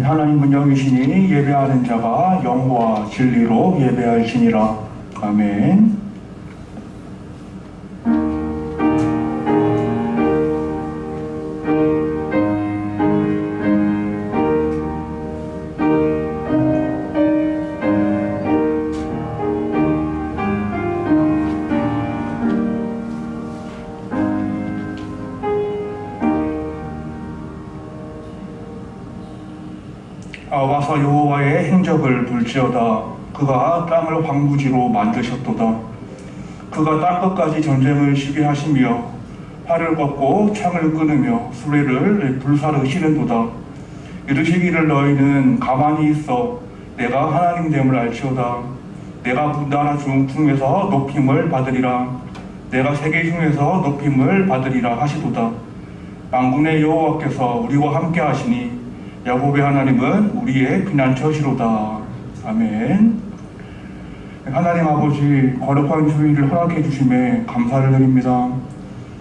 하나님은 영이시니 예배하는 자가 영과 진리로 예배할지니라. 아멘. 와서 여호와의 행적을 볼지어다. 그가 땅을 황무지로 만드셨도다. 그가 땅끝까지 전쟁을 시게 하시며 활을 꺾고 창을 끊으며 수레를 불사르시는도다. 이르시기를 너희는 가만히 있어 내가 하나님됨을 알지어다. 내가 나라 중에서 높임을 받으리라. 내가 세계 중에서 높임을 받으리라 하시도다. 만군의 여호와께서 우리와 함께 하시니 야곱의 하나님은 우리의 피난처시로다. 아멘. 하나님 아버지, 거룩한 주일을 허락해 주심에 감사를 드립니다.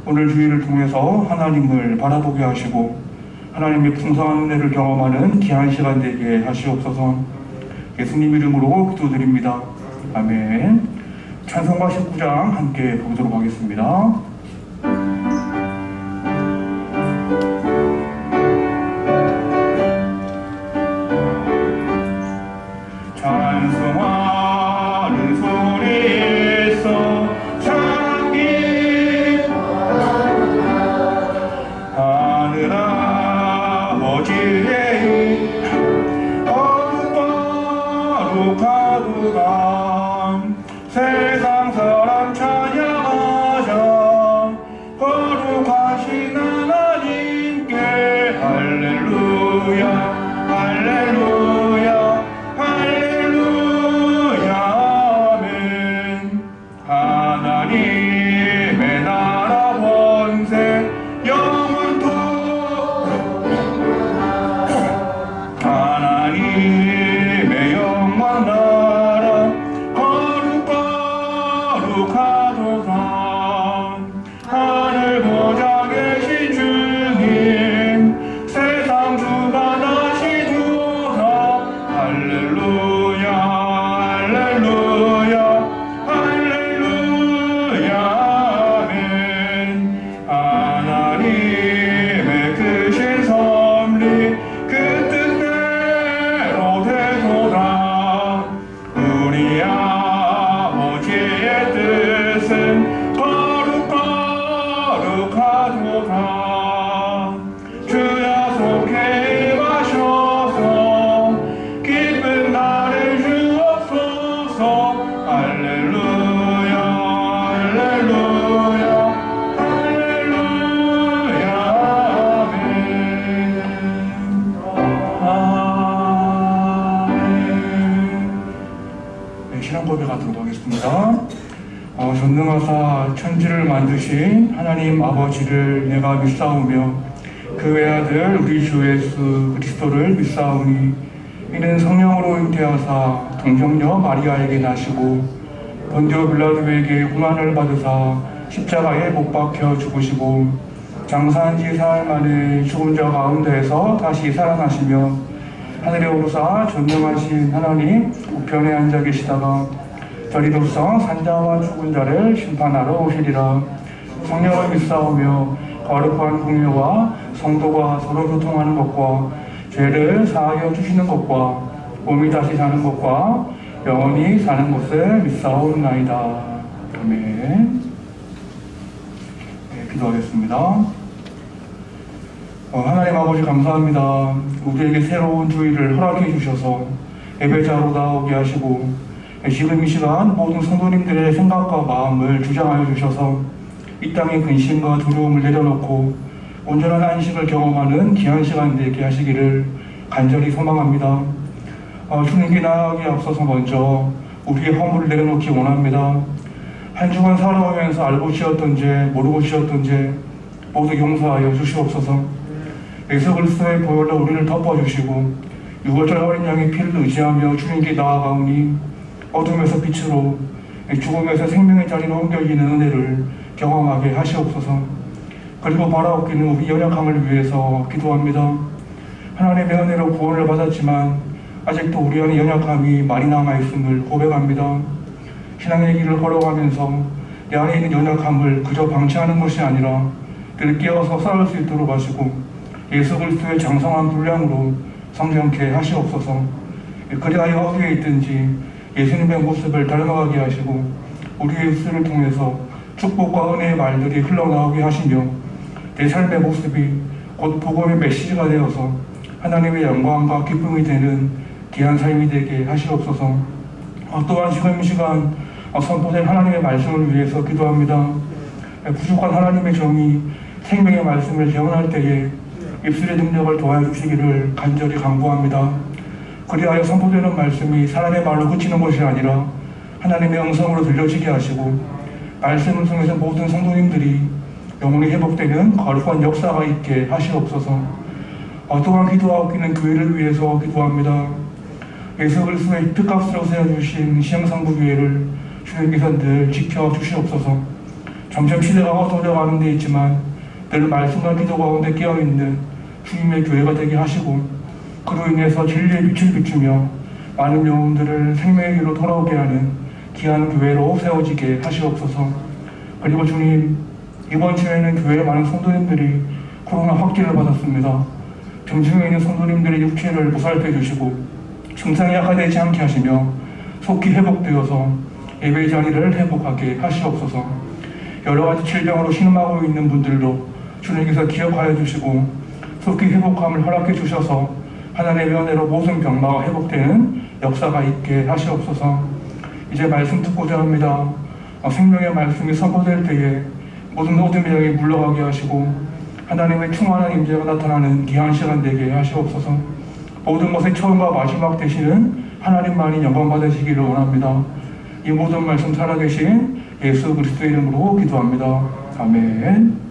오늘 주일을 통해서 하나님을 바라보게 하시고 하나님의 풍성한 은혜를 경험하는 귀한 시간 되게 하시옵소서. 예수님 이름으로 기도드립니다. 아멘. 찬송가 19장 함께 보도록 하겠습니다. 찬송하는 소리에서 창기 하늘 아버지의 거룩하도다. 세상 사람 찬양하자. 거룩하신 하나님께 할렐루야 할렐루야 하나님의 나라 번세 영원토록 하나님의 영원 나라 거룩하도다. 하늘 보좌 계신 주님 세상 주가 나시도다. 할렐루야 할렐루야 하나님의 크신 섭리 그 뜻대로 되도다. 우리 아버지의 뜻은 거룩하도다. 주야 속해 임하셔서 기쁜 날을 주옵소서. 할렐루야 할렐루야 신앙 고백하도록 하겠습니다. 전능하사 천지를 만드신 하나님 아버지를 내가 믿사오며 그 외아들 우리 주 예수 그리스도를 믿사오니 이는 성령으로 잉태하사 동정녀 마리아에게 나시고 본디오 빌라도에게 고난을 받으사 십자가에 못 박혀 죽으시고 장사한 지 사흘 만에 죽은 자 가운데에서 다시 살아나시며 하늘에 오르사 전능하신 하나님 우편에 앉아 계시다가 저리로서 산자와 죽은 자를 심판하러 오시리라. 성령을 믿사오며 거룩한 공예와 성도가 서로 교통하는 것과 죄를 사하여 주시는 것과 몸이 다시 사는 것과 영원히 사는 것을 믿사옵나이다. 아멘. 기도하겠습니다. 하나님 아버지 감사합니다. 우리에게 새로운 주일을 허락해 주셔서 예배자로 나오게 하시고 지금 이 시간 모든 성도님들의 생각과 마음을 주장하여 주셔서 이 땅의 근심과 두려움을 내려놓고 온전한 안식을 경험하는 귀한 시간 되게 하시기를 간절히 소망합니다. 주님께 나아가기 앞서서 먼저 우리의 허물을 내려놓기 원합니다. 한 주간 살아오면서 알고 지었던 죄, 모르고 지었던 죄 모두 용서하여 주시옵소서. 예수 그리스도의 보혈로 우리를 덮어주시고 유월절 어린 양의 피를 의지하며 주님께 나아가오니 어둠에서 빛으로 죽음에서 생명의 자리로 옮겨지는 은혜를 경험하게 하시옵소서. 그리고 바라옵기는 우리 연약함을 위해서 기도합니다. 하나님의 은혜로 구원을 받았지만 아직도 우리 안에 연약함이 많이 남아있음을 고백합니다. 신앙의 길을 걸어가면서 내 안에 있는 연약함을 그저 방치하는 것이 아니라 늘 깨어서 싸울 수 있도록 하시고 예수 그리스도의 장성한 분량으로 성장케 하시옵소서. 그리하여 어디에 있든지 예수님의 모습을 닮아가게 하시고 우리의 입술을 통해서 축복과 은혜의 말들이 흘러나오게 하시며 내 삶의 모습이 곧 복음의 메시지가 되어서 하나님의 영광과 기쁨이 되는 귀한 삶이 되게 하시옵소서. 또한 지금 이 시간 선포된 하나님의 말씀을 위해서 기도합니다. 부족한 하나님의 정의 생명의 말씀을 개헌할 때에 입술의 능력을 도와주시기를 간절히 간구합니다. 그리하여 선포되는 말씀이 사람의 말로 그치는 것이 아니라 하나님의 음성으로 들려지게 하시고 말씀을 통해서 모든 성도님들이 영혼이 회복되는 거룩한 역사가 있게 하시옵소서. 또한 기도하고 있는 교회를 위해서 기도합니다. 예수 그리스도의 뜻값으로 세워주신 시흥상부교회를 주님께서 늘 지켜주시옵소서. 점점 시대가 어두워져 가는 데 있지만 늘 말씀과 기도 가운데 깨어있는 주님의 교회가 되게 하시고 그로 인해서 진리의 빛을 비추며 많은 영혼들을 생명의 길로 돌아오게 하는 귀한 교회로 세워지게 하시옵소서. 그리고 주님, 이번 주에는 교회의 많은 성도님들이 코로나 확진을 받았습니다. 병중에 있는 성도님들의 육체를 보살펴 주시고 증상이 약화되지 않게 하시며 속히 회복되어서 예배 자리를 회복하게 하시옵소서. 여러 가지 질병으로 신음하고 있는 분들도 주님께서 기억하여 주시고 속히 회복함을 허락해 주셔서 하나님의 은혜로 모든 병마가 회복되는 역사가 있게 하시옵소서. 이제 말씀 듣고자 합니다. 생명의 말씀이 선포될 때에 모든 어둠의 영이 물러가게 하시고 하나님의 충만한 임재가 나타나는 귀한 시간 되게 하시옵소서. 모든 것의 처음과 마지막 되시는 하나님만이 영광 받으시기를 원합니다. 이 모든 말씀 살아계신 예수 그리스도의 이름으로 기도합니다. 아멘.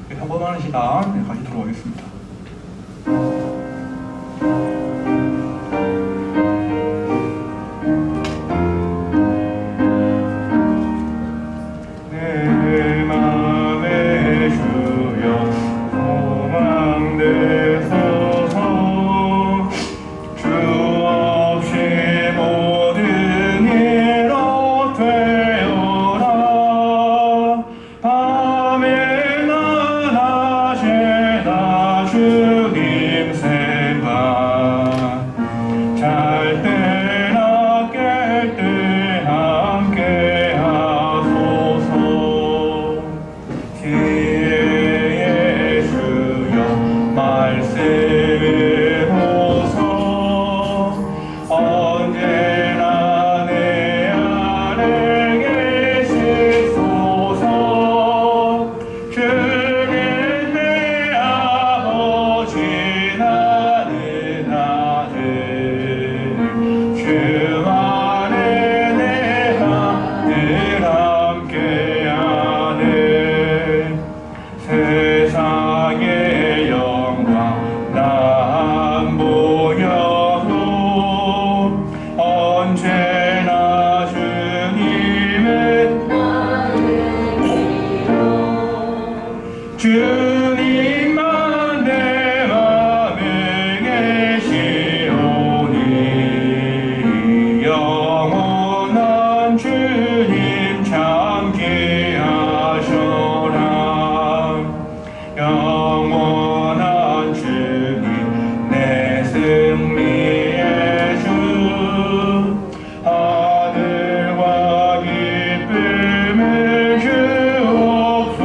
평범한 시간 같이 들어가겠습니다. 주님만 내 맘에 계시오니 영원한 주님 참 귀하셔라. 영원한 주님 내 승리의 주 하늘과 기쁨을 주옵소서.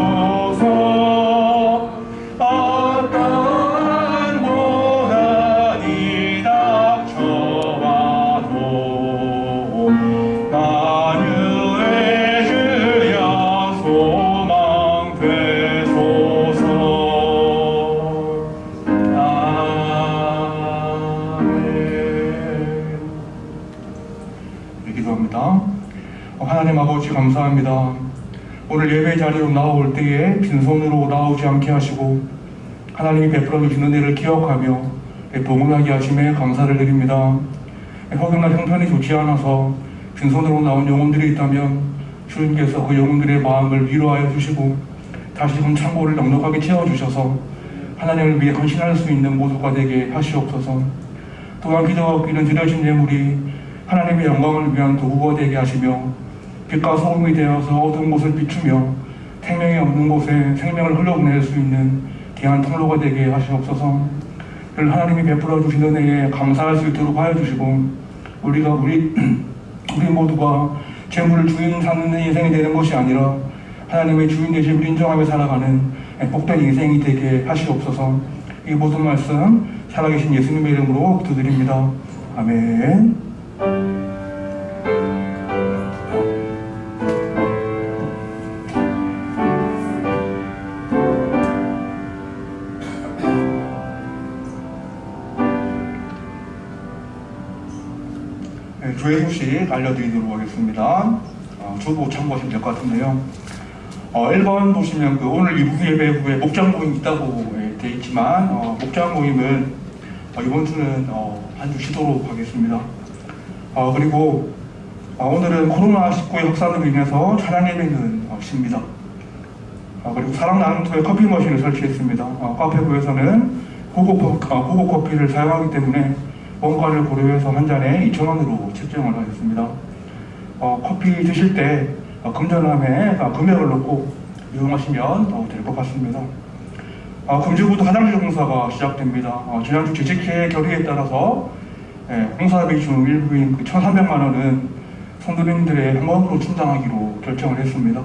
어떠한 고난이 닥쳐와도 만유의 주여 소망 되소서. 아멘. 네, 기도합니다. 하나님 아버지 감사합니다. 오늘 예배 자리로 나올 때에 빈손으로 나오지 않게 하시고 하나님이 베풀어 주신 은혜를 기억하며 봉헌하게 하심에 감사를 드립니다. 혹여나 형편이 좋지 않아서 빈손으로 나온 영혼들이 있다면 주님께서 그 영혼들의 마음을 위로하여 주시고 다시금 창고를 넉넉하게 채워주셔서 하나님을 위해 헌신할 수 있는 모두가 되게 하시옵소서. 또한 기도하기는 드려진 예물이 하나님의 영광을 위한 도구가 되게 하시며 빛과 소금이 되어서 어두운 곳을 비추며 생명이 없는 곳에 생명을 흘러보낼 수 있는 귀한 통로가 되게 하시옵소서. 하나님이 베풀어 주신 은혜에 감사할 수 있도록 하여 주시고 우리 모두가 재물을 주인 삼는 인생이 되는 것이 아니라 하나님의 주인 되심을 인정하며 살아가는 복된 인생이 되게 하시옵소서. 이 모든 말씀 살아계신 예수님의 이름으로 기도드립니다. 아멘. 주의 소식 알려드리도록 하겠습니다. 주보 참고하시면 될 것 같은데요. 1번 보시면 오늘 이부 예배 후에 목장 모임 있다고 되어 있지만 목장 모임은 이번 주는 한 주 쉬도록 하겠습니다. 그리고 오늘은 코로나19의 확산으로 인해서 차량 예배는 쉽니다. 그리고 사랑 나눔터에 커피 머신을 설치했습니다. 카페부에서는 고급 커피를 사용하기 때문에 원가를 고려해서 한 잔에 2,000원으로 책정을 하겠습니다. 커피 드실 때 금전함에 금액을 넣고 이용하시면 될 것 같습니다. 금주부터 화장실 공사가 시작됩니다. 지난주 재직회 결의에 따라서 공사비 중 일부인 1,300만 원은 성도님들의 헌금으로 충당하기로 결정을 했습니다.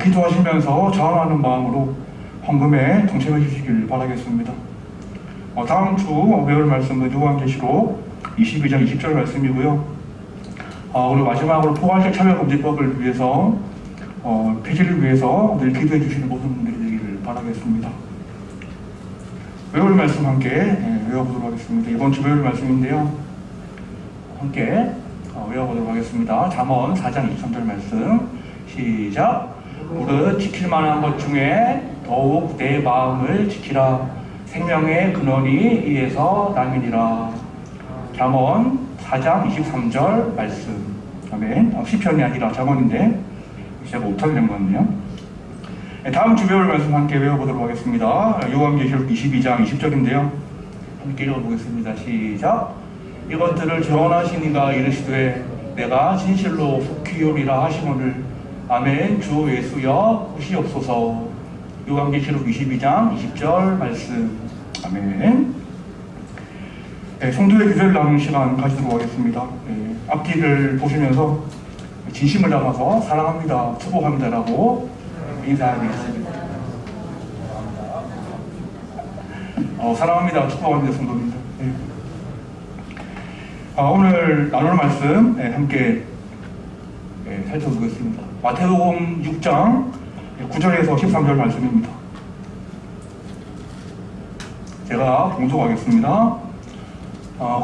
기도하시면서 자원하는 마음으로 헌금에 동참해 주시길 바라겠습니다. 다음 주 배울 말씀은 요한계시록 22장 20절 말씀이고요. 그리고 마지막으로 포괄적 차별금지법을 위해서 폐지를 위해서 늘 기도해 주시는 모든 분들이 되기를 바라겠습니다. 외울 말씀 함께 외워보도록 하겠습니다. 이번 주 외울 말씀인데요. 함께 외워보도록 하겠습니다. 잠언 4장 23절 말씀 시작. 무릇 지킬 만한 것 중에 더욱 내 마음을 지키라. 생명의 근원이 이에서 남이니라. 잠언 4장 23절 말씀. 아멘. 시편이 아니라 잠언인데 제가 못하게 된 것 같네요. 다음 주 배울 말씀 함께 외워보도록 하겠습니다. 요한계시록 22장 20절인데요. 함께 읽어보겠습니다. 시작. 이것들을 정언하신 이가 이르시되 내가 진실로 속히 오리라 하시거늘 아멘. 주 예수여 보시옵소서. 요한계시록 22장 20절 말씀. 아멘. 성도의 기도를 나누는 시간 가지도록 하겠습니다. 앞뒤를 보시면서 진심을 담아서 사랑합니다, 축복합니다라고 인사하겠습니다. 사랑합니다, 축복합니다, 성도입니다. 오늘 나눌 말씀 함께 살펴보겠습니다. 마태복음 6장 9절에서 13절 말씀입니다. 제가 봉독하겠습니다.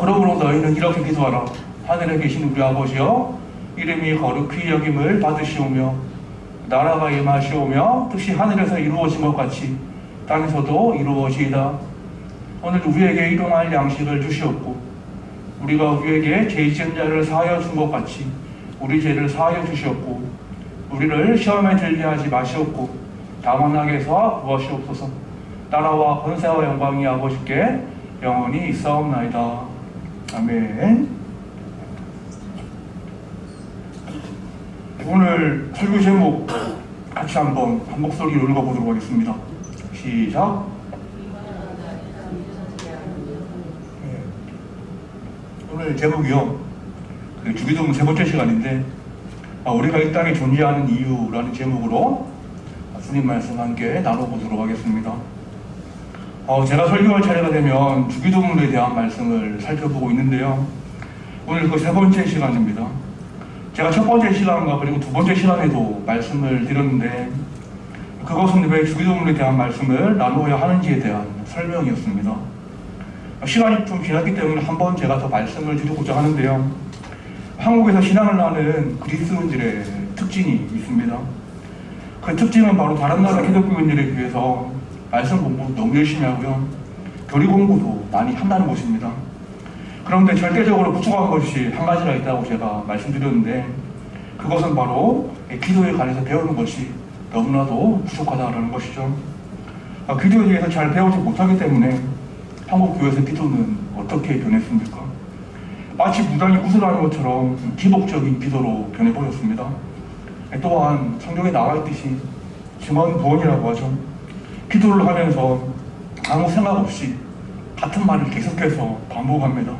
그러므로 너희는 이렇게 기도하라. 하늘에 계신 우리 아버지여, 이름이 거룩히 여김을 받으시오며 나라가 임하시오며 뜻이 하늘에서 이루어진 것 같이 땅에서도 이루어지이다. 오늘 우리에게 일용할 양식을 주시옵고 우리가 우리에게 죄 지은 자를 사하여 준 것 같이 우리 죄를 사하여 주시옵고 우리를 시험에 들게 하지 마시옵고 다만 악에서 구하시옵소서. 나라와 권세와 영광이 아버지께 영원히 있사옵나이다. 아멘. 오늘 설교 제목 같이 한번 한 목소리로 읽어보도록 하겠습니다. 시작. 오늘 제목이요, 주기도문 세 번째 시간인데 우리가 이 땅에 존재하는 이유라는 제목으로 주님 말씀 함께 나눠보도록 하겠습니다. 제가 설교할 차례가 되면 주기도문에 대한 말씀을 살펴보고 있는데요. 오늘 그 세 번째 시간입니다. 제가 첫 번째 시간과 그리고 두 번째 시간에도 말씀을 드렸는데 그것은 왜 주기도문에 대한 말씀을 나누어야 하는지에 대한 설명이었습니다. 시간이 좀 지났기 때문에 한번 제가 더 말씀을 드리고자 하는데요. 한국에서 신앙을 하는 그리스도인들의 특징이 있습니다. 그 특징은 바로 다른 나라 기독교인들에 비해서 말씀 공부 너무 열심히 하고요. 교리 공부도 많이 한다는 것입니다. 그런데 절대적으로 부족한 것이 한 가지가 있다고 제가 말씀드렸는데, 그것은 바로 기도에 관해서 배우는 것이 너무나도 부족하다는 것이죠. 기도에 대해서 잘 배우지 못하기 때문에 한국 교회에서 기도는 어떻게 변했습니까? 마치 무당이 구슬하는 것처럼 기복적인 기도로 변해버렸습니다. 또한 성경에 나와 있듯이 증언부언이라고 하죠. 기도를 하면서 아무 생각 없이 같은 말을 계속해서 반복합니다.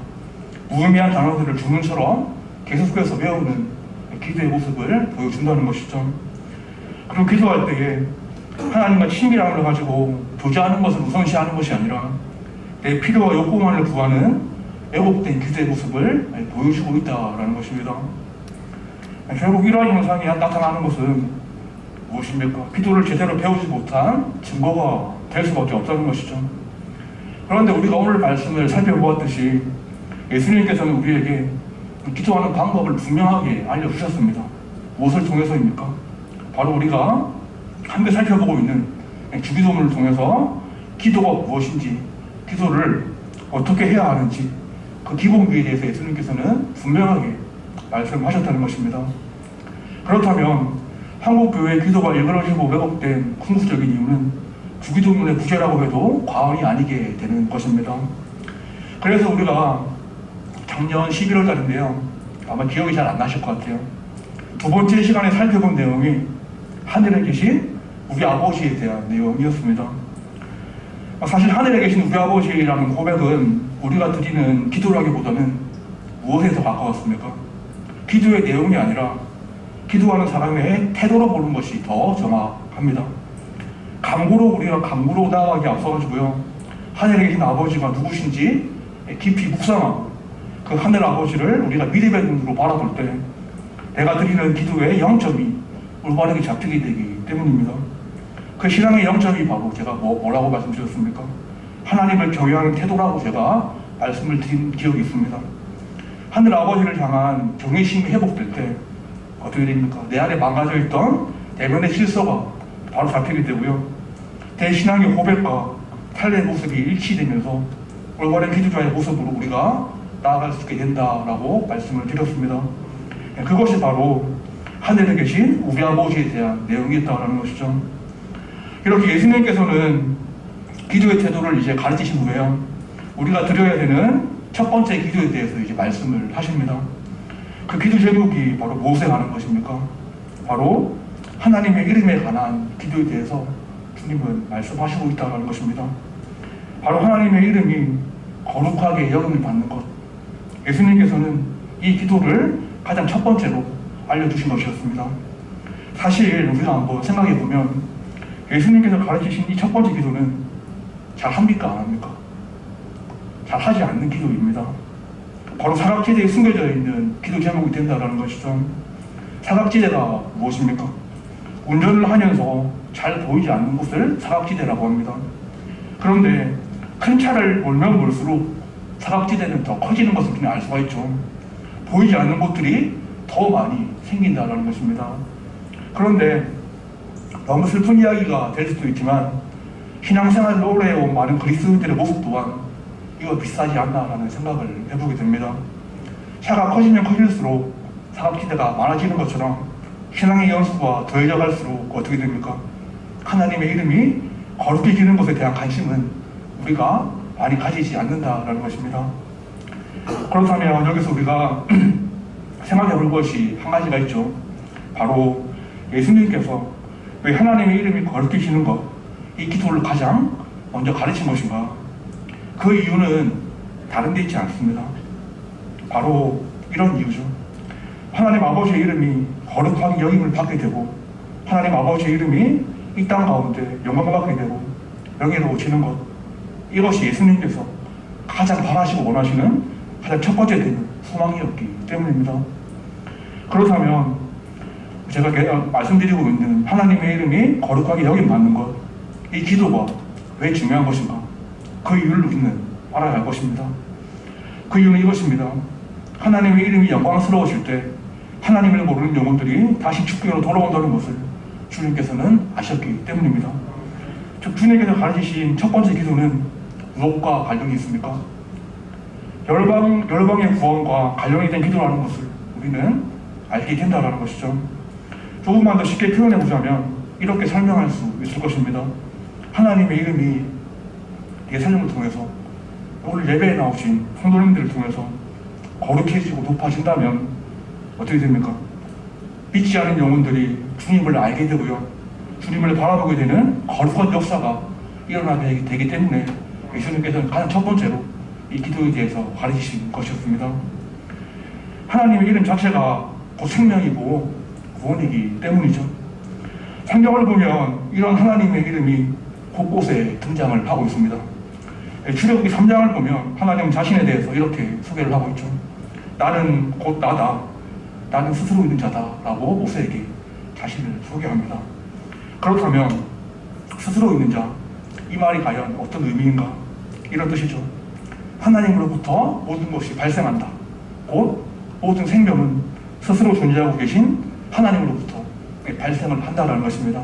무의미한 단어들을 주문처럼 계속해서 외우는 기도의 모습을 보여준다는 것이죠. 그리고 기도할 때에 하나님과 친밀함을 가지고 교제하는 것을 우선시하는 것이 아니라 내 필요와 욕구만을 구하는 왜곡된 기도의 모습을 보여주고 있다는 것입니다. 결국 이러한 현상이 나타나는 것은 무엇입니까? 기도를 제대로 배우지 못한 증거가 될 수밖에 없다는 것이죠. 그런데 우리가 오늘 말씀을 살펴보았듯이 예수님께서는 우리에게 기도하는 방법을 분명하게 알려주셨습니다. 무엇을 통해서입니까? 바로 우리가 함께 살펴보고 있는 주기도문을 통해서 기도가 무엇인지, 기도를 어떻게 해야 하는지 그 기본기에 대해서 예수님께서는 분명하게 말씀하셨다는 것입니다. 그렇다면 한국 교회의 기도가 일그러지고 왜곡된 궁극적인 이유는 주기도문의 부재라고 해도 과언이 아니게 되는 것입니다. 그래서 우리가 작년 11월 달인데요, 아마 기억이 잘 안 나실 것 같아요. 두 번째 시간에 살펴본 내용이 하늘에 계신 우리 아버지에 대한 내용이었습니다. 사실 하늘에 계신 우리 아버지라는 고백은 우리가 드리는 기도라기보다는 무엇에서 가까웠습니까? 기도의 내용이 아니라 기도하는 사람의 태도로 보는 것이 더 정확합니다. 강구로 우리가 강구로 나아가기 앞서가지고요, 하늘에 계신 아버지가 누구신지 깊이 묵상하고 그 하늘 아버지를 우리가 믿음의 눈으로 바라볼 때 내가 드리는 기도의 0점이 올바르게 잡히게 되기 때문입니다. 그 신앙의 0점이 바로 제가 뭐라고 말씀드렸습니까? 하나님을 경외하는 태도라고 제가 말씀을 드린 기억이 있습니다. 하늘 아버지를 향한 경외심이 회복될 때 어떻게 됩니까? 내 안에 망가져 있던 내면의 질서가 바로 잡히게 되고요, 내 신앙의 고백과 탈례의 모습이 일치되면서 올바른 기도자의 모습으로 우리가 나아갈 수 있게 된다라고 말씀을 드렸습니다. 그것이 바로 하늘에 계신 우리 아버지에 대한 내용이었다는 것이죠. 이렇게 예수님께서는 기도의 태도를 이제 가르치신 후에요, 우리가 드려야 되는 첫 번째 기도에 대해서 이제 말씀을 하십니다. 그 기도 제목이 바로 무엇에 관한 것입니까? 바로 하나님의 이름에 관한 기도에 대해서 주님은 말씀하시고 있다는 것입니다. 바로 하나님의 이름이 거룩하게 여김을 받는 것, 예수님께서는 이 기도를 가장 첫 번째로 알려주신 것이었습니다. 사실 우리가 한번 생각해보면 예수님께서 가르치신 이 첫 번째 기도는 잘 합니까? 안 합니까? 잘 하지 않는 기도입니다. 바로 사각지대에 숨겨져 있는 기도 제목이 된다는 것이죠. 사각지대가 무엇입니까? 운전을 하면서 잘 보이지 않는 곳을 사각지대라고 합니다. 그런데 큰 차를 몰면 몰수록 사각지대는 더 커지는 것을 그냥 알 수가 있죠. 보이지 않는 곳들이 더 많이 생긴다는 것입니다. 그런데 너무 슬픈 이야기가 될 수도 있지만 신앙생활을 오래 해온 많은 그리스도인들의 모습 또한 이거 비슷하지 않나라는 생각을 해보게 됩니다. 차가 커지면 커질수록 사각지대가 많아지는 것처럼 신앙의 연수가 더해져 갈수록 어떻게 됩니까? 하나님의 이름이 거룩해지는 것에 대한 관심은 우리가 많이 가지지 않는다라는 것입니다. 그렇다면 여기서 우리가 생각해 볼 것이 한 가지가 있죠. 바로 예수님께서 왜 하나님의 이름이 거룩해지는 것, 이 기도를 가장 먼저 가르친 것인가? 그 이유는 다른 데 있지 않습니다. 바로 이런 이유죠. 하나님 아버지의 이름이 거룩하게 여김을 받게 되고 하나님 아버지의 이름이 이 땅 가운데 영광을 받게 되고 명예로워지는 것, 이것이 예수님께서 가장 바라시고 원하시는 가장 첫 번째 되는 소망이었기 때문입니다. 그렇다면 제가 말씀드리고 있는 하나님의 이름이 거룩하게 여김받는 것, 이 기도가 왜 중요한 것인가? 그 이유를 우리는 알아야 할 것입니다. 그 이유는 이것입니다. 하나님의 이름이 영광스러워질 때 하나님을 모르는 영혼들이 다시 주께로 돌아온다는 것을 주님께서는 아셨기 때문입니다. 즉 주님께서 가르치신 첫 번째 기도는 무엇과 관련이 있습니까? 열방의 구원과 관련이 된 기도라는 것을 우리는 알게 된다는 것이죠. 조금만 더 쉽게 표현해 보자면 이렇게 설명할 수 있을 것입니다. 하나님의 이름이 예수님을 통해서 오늘 예배에 나오신 성도님들을 통해서 거룩해지고 높아진다면 어떻게 됩니까? 믿지 않은 영혼들이 주님을 알게 되고요, 주님을 바라보게 되는 거룩한 역사가 일어나게 되기 때문에 예수님께서는 가장 첫 번째로 이 기도에 대해서 가르치신 것이었습니다. 하나님의 이름 자체가 곧 생명이고 구원이기 때문이죠. 성경을 보면 이런 하나님의 이름이 곳곳에 등장을 하고 있습니다. 출애굽기 3장을 보면 하나님 자신에 대해서 이렇게 소개를 하고 있죠. 나는 곧 나다. 나는 스스로 있는 자다. 라고 모세에게 자신을 소개합니다. 그렇다면 스스로 있는 자, 이 말이 과연 어떤 의미인가? 이런 뜻이죠. 하나님으로부터 모든 것이 발생한다. 곧 모든 생명은 스스로 존재하고 계신 하나님으로부터 발생을 한다는 것입니다.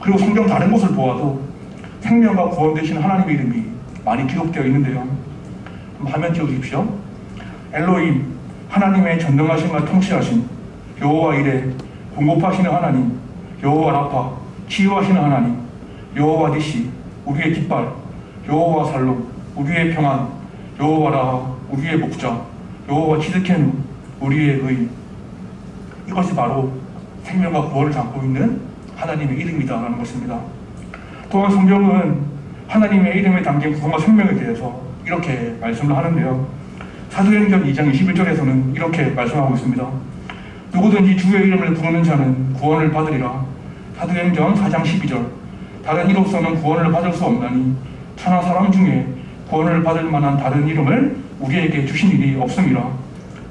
그리고 성경 다른 곳을 보아도 생명과 구원 되신 하나님의 이름이 많이 기록되어 있는데요. 한번 화면 띄워주십시오. 엘로힘, 하나님의 전능하심과 통치하신 여호와 이레, 공급하시는 하나님, 여호와 라파, 치유하시는 하나님, 여호와 니시, 우리의 깃발, 여호와 살롬, 우리의 평안, 여호와 라하, 우리의 목자, 여호와 치드케누, 우리의 의. 이것이 바로 생명과 구원을 담고 있는 하나님의 이름이다라는 것입니다. 또한 성경은 하나님의 이름에 담긴 구원과 생명에 대해서 이렇게 말씀을 하는데요. 사도행전 2장 21절에서는 이렇게 말씀하고 있습니다. 누구든지 주의 이름을 부르는 자는 구원을 받으리라. 사도행전 4장 12절. 다른 이로서는 구원을 받을 수 없나니 천하 사람 중에 구원을 받을 만한 다른 이름을 우리에게 주신 일이 없음이라.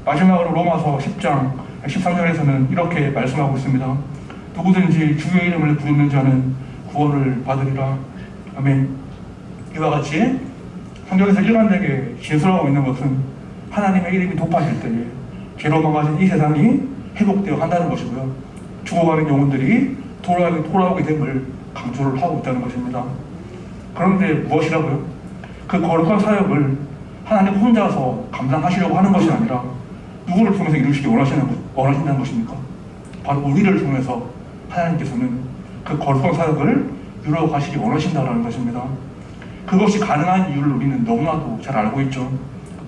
마지막으로 로마서 10장 13절에서는 이렇게 말씀하고 있습니다. 누구든지 주의 이름을 부르는 자는 구원을 받으리라. 아멘. 이와 같이 성경에서 일관되게 진술하고 있는 것은 하나님의 이름이 높아질 때에 죄로 망가진 이 세상이 회복되어 한다는 것이고요, 죽어가는 영혼들이 돌아오게 됨을 강조를 하고 있다는 것입니다. 그런데 무엇이라고요? 그 거룩한 사역을 하나님 혼자서 감당하시려고 하는 것이 아니라 누구를 통해서 이루시기 원하신다는 것입니까? 바로 우리를 통해서 하나님께서는 그 거룩한 사역을 이루어가시기 원하신다는 것입니다. 그것이 가능한 이유를 우리는 너무나도 잘 알고 있죠.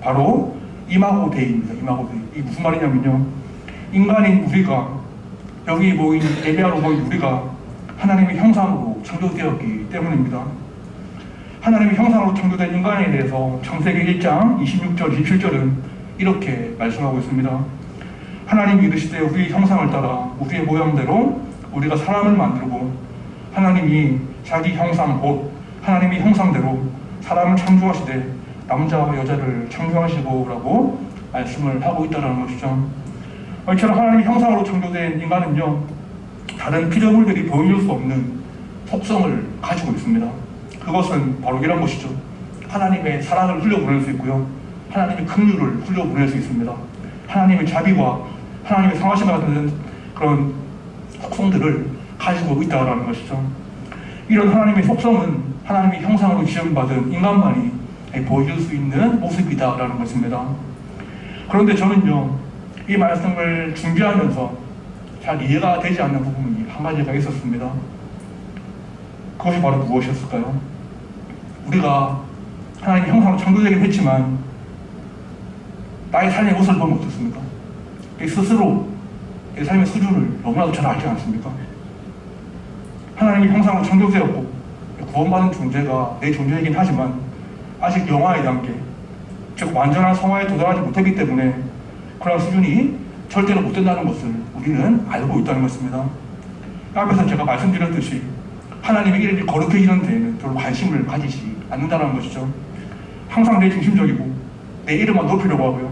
바로 이마고데이입니다. 이마고데이. 이게 무슨 말이냐면요, 인간인 우리가, 여기 모인 예배하러 모인 우리가 하나님의 형상으로 창조되었기 때문입니다. 하나님의 형상으로 창조된 인간에 대해서 창세기 1장 26절 27절은 이렇게 말씀하고 있습니다. 하나님이 이르시되 우리의 형상을 따라 우리의 모양대로 우리가 사람을 만들고, 하나님이 자기 형상 곧 하나님의 형상대로 사람을 창조하시되 남자와 여자를 창조하시고 라고 말씀을 하고 있다는 것이죠. 이처럼 하나님의 형상으로 창조된 인간은요, 다른 피조물들이 보여줄 수 없는 속성을 가지고 있습니다. 그것은 바로 이런 것이죠. 하나님의 사랑을 흘려보낼 수 있고요, 하나님의 긍휼을 흘려보낼 수 있습니다. 하나님의 자비와 하나님의 상하심 같은 그런 속성들을 가지고 있다는 것이죠. 이런 하나님의 속성은 하나님의 형상으로 지음받은 인간만이 보여줄 수 있는 모습이다라는 것입니다. 그런데 저는요, 이 말씀을 준비하면서 잘 이해가 되지 않는 부분이 한 가지가 있었습니다. 그것이 바로 무엇이었을까요? 우리가 하나님의 형상으로 창조되긴 했지만 나의 삶의 모습을 보면 어떻습니까? 스스로 내 삶의 수준을 너무나도 잘 알지 않습니까? 하나님의 형상으로 창조되었고 구원받은 존재가 내 존재이긴 하지만 아직 영화의 단계, 즉 완전한 성화에 도달하지 못했기 때문에 그런 수준이 절대로 못 된다는 것을 우리는 알고 있다는 것입니다. 앞에서 제가 말씀드렸듯이 하나님의 이름이 거룩해지는 데에는 별로 관심을 가지지 않는다는 것이죠. 항상 내 중심적이고 내 이름만 높이려고 하고요,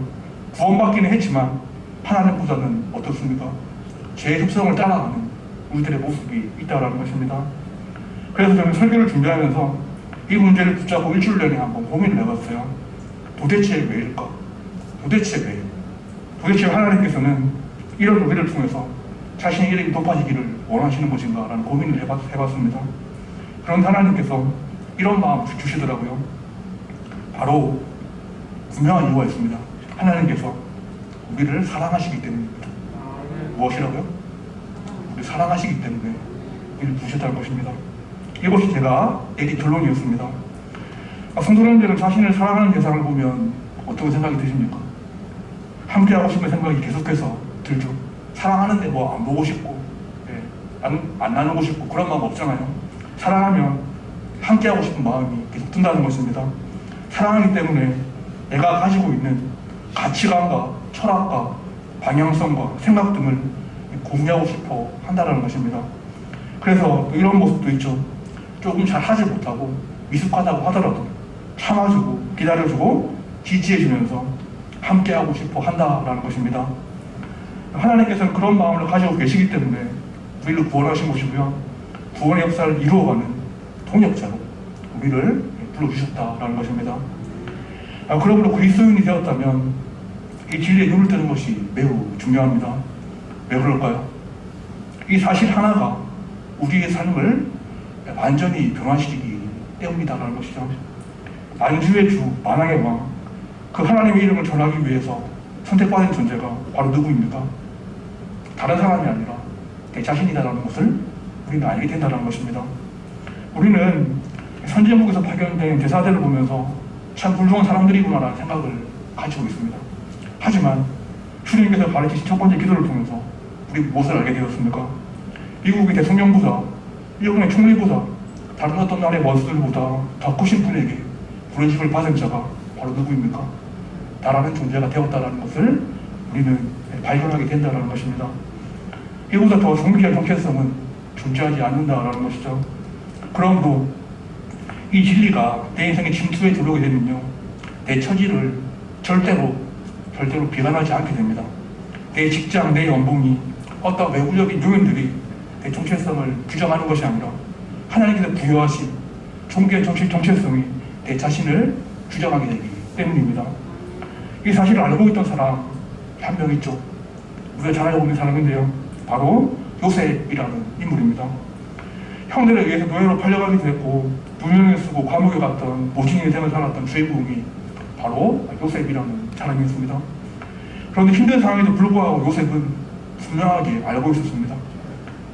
구원받기는 했지만 하나님보다는 어떻습니까? 죄의 습성을 따라가는 우리들의 모습이 있다는 것입니다. 그래서 저는 설교를 준비하면서 이 문제를 붙잡고 일주일 내내 한번 고민을 해봤어요. 도대체 왜일까? 도대체 왜? 도대체 하나님께서는 이런 우리를 통해서 자신의 이름이 높아지기를 원하시는 것인가 라는 고민을 해봤습니다. 그런데 하나님께서 이런 마음을 주시더라고요. 바로 분명한 이유가 있습니다. 하나님께서 우리를 사랑하시기 때문입니다. 무엇이라고요? 우리를 사랑하시기 때문에 우리를 부르셨다는 것입니다. 이것이 제가 내린 결론이었습니다. 성도님들은 자신을 사랑하는 대상을 보면 어떤 생각이 드십니까? 함께하고 싶은 생각이 계속해서 들죠. 사랑하는데 뭐 안 보고 싶고, 안 나누고 싶고 그런 마음 없잖아요. 사랑하면 함께하고 싶은 마음이 계속 든다는 것입니다. 사랑하기 때문에 내가 가지고 있는 가치관과 철학과 방향성과 생각 등을 공유하고 싶어 한다는 것입니다. 그래서 이런 모습도 있죠. 조금 잘 하지 못하고 미숙하다고 하더라도 참아주고 기다려주고 지지해주면서 함께하고 싶어 한다라는 것입니다. 하나님께서는 그런 마음을 가지고 계시기 때문에 우리를 구원하신 것이고요. 구원의 역사를 이루어가는 동역자로 우리를 불러주셨다라는 것입니다. 그러므로 그리스도인이 되었다면 이 진리에 눈을 뜨는 것이 매우 중요합니다. 왜 그럴까요? 이 사실 하나가 우리의 삶을 완전히 변화시키기 때문이다라는 것이죠. 만주의 주, 만왕의 왕, 그 하나님의 이름을 전하기 위해서 선택받은 존재가 바로 누구입니까? 다른 사람이 아니라 내 자신이다라는 것을 우리는 알게 된다는 것입니다. 우리는 선진국에서 파견된 대사들을 보면서 참 훌륭한 사람들이구나라는 생각을 가지고 있습니다. 하지만 주님께서 가르치신 첫 번째 기도를 통해서 우리 무엇을 알게 되었습니까? 미국의 대통령보다, 일본의 총리보다, 다른 어떤 나라의 원수들보다 더 크신 분에게 부르심을 받은 자가 바로 누구입니까? 나라는 존재가 되었다는 것을 우리는 발견하게 된다는 것입니다. 이보다 더 존귀한 정체성은 존재하지 않는다는 것이죠. 그러므로 이 진리가 내 인생의 침투에 들어오게 되면요, 내 처지를 절대로 비관하지 않게 됩니다. 내 직장, 내 연봉이 어떤 외부적인 요인들이 내 정체성을 규정하는 것이 아니라 하나님께서 부여하신 존귀한 정체성이 내 자신을 규정하게 되기 때문입니다. 이 사실을 알고 있던 사람 한 명 있죠. 우리가 잘 알고 있는 사람인데요, 바로 요셉이라는 인물입니다. 형들에 의해서 노예로 팔려가기도 했고 누명을 쓰고 감옥에 갔던 모진의 생을 살았던 주인공이 바로 요셉이라는 사람이었습니다. 그런데 힘든 상황에도 불구하고 요셉은 분명하게 알고 있었습니다.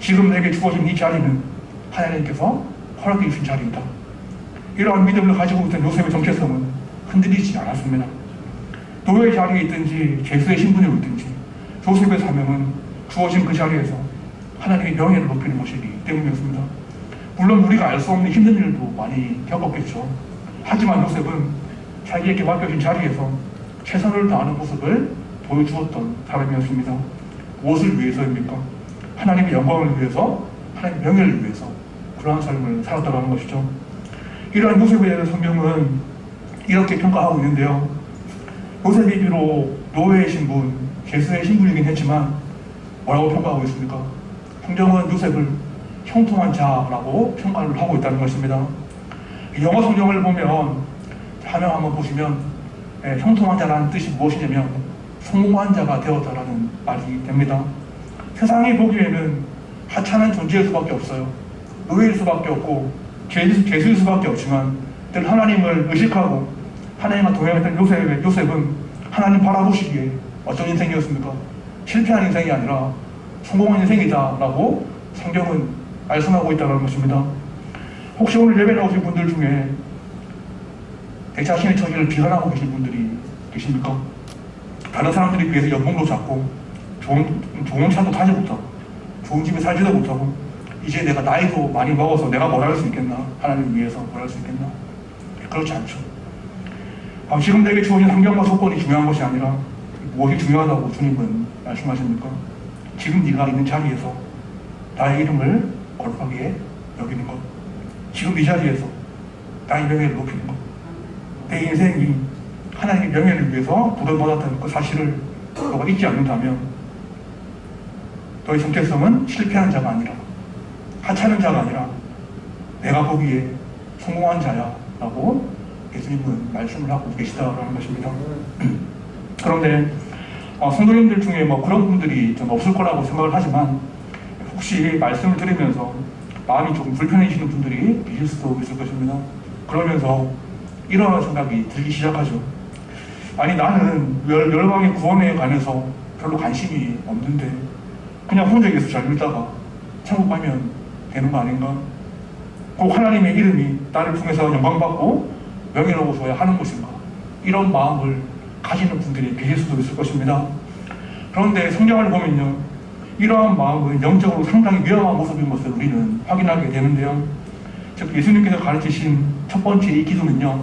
지금 내게 주어진 이 자리는 하나님께서 허락해 주신 자리이다. 이러한 믿음을 가지고 있던 요셉의 정체성은 흔들리지 않았습니다. 노예의 자리에 있든지 죄수의 신분에 있든지 요셉의 사명은 주어진 그 자리에서 하나님의 명예를 높이는 것이기 때문이었습니다. 물론 우리가 알 수 없는 힘든 일도 많이 겪었겠죠. 하지만 요셉은 자기에게 맡겨진 자리에서 최선을 다하는 모습을 보여주었던 사람이었습니다. 무엇을 위해서입니까? 하나님의 영광을 위해서, 하나님의 명예를 위해서 그러한 삶을 살았다는 것이죠. 이러한 요셉에 대해서 성경은 이렇게 평가하고 있는데요. 요셉이 비록 노예의 신분, 죄수의 신분이긴 했지만 뭐라고 평가하고 있습니까? 성경은 요셉을 형통한 자라고 평가를 하고 있다는 것입니다. 영어 성경을 보면 화면 한번 보시면 형통한 자라는 뜻이 무엇이냐면 성공한 자가 되었다라는 말이 됩니다. 세상이 보기에는 하찮은 존재일 수밖에 없어요. 노예일 수밖에 없고 죄수일 수밖에 없지만 늘 하나님을 의식하고 하나님과 동행했던 요셉은 하나님 바라보시기에 어떤 인생이었습니까? 실패한 인생이 아니라 성공한 인생이다라고 성경은 말씀하고 있다는 것입니다. 혹시 오늘 예배 나오신 분들 중에 내 자신의 처지를 비관하고 계신 분들이 계십니까? 다른 사람들에 비해서 연봉도 작고 좋은 차도 타지 못하고 좋은 집에 살지도 못하고 이제 내가 나이도 많이 먹어서 내가 뭘 할 수 있겠나? 하나님을 위해서 뭘 할 수 있겠나? 그렇지 않죠. 지금 내게 주어진 환경과 조건이 중요한 것이 아니라 무엇이 중요하다고 주님은 말씀하십니까? 지금 네가 있는 자리에서 나의 이름을 거룩하게 여기는 것, 지금 이 자리에서 나의 명예를 높이는 것, 내 인생이 하나님의 명예를 위해서 부름받았다는 그 사실을 너가 잊지 않는다면 너의 정체성은 실패한 자가 아니라 하찮은 자가 아니라 내가 보기에 성공한 자야 라고 예수님은 말씀을 하고 계시다라는 것입니다. 그런데 성도님들 중에 그런 분들이 좀 없을 거라고 생각을 하지만 혹시 말씀을 들으면서 마음이 조금 불편해지는 분들이 계실 수도 있을 것입니다. 그러면서 이런 생각이 들기 시작하죠. 아니, 나는 열방의 구원에 관해서 별로 관심이 없는데 그냥 혼자 예수 잘 믿다가 천국 가면 되는 거 아닌가? 꼭 하나님의 이름이 나를 통해서 영광받고 명예로워져야 하는 것인가? 이런 마음을 가지는 분들이 계실 수도 있을 것입니다. 그런데 성경을 보면요, 이러한 마음은 영적으로 상당히 위험한 모습인 것을 우리는 확인하게 되는데요. 즉, 예수님께서 가르치신 첫 번째 이 기도는요,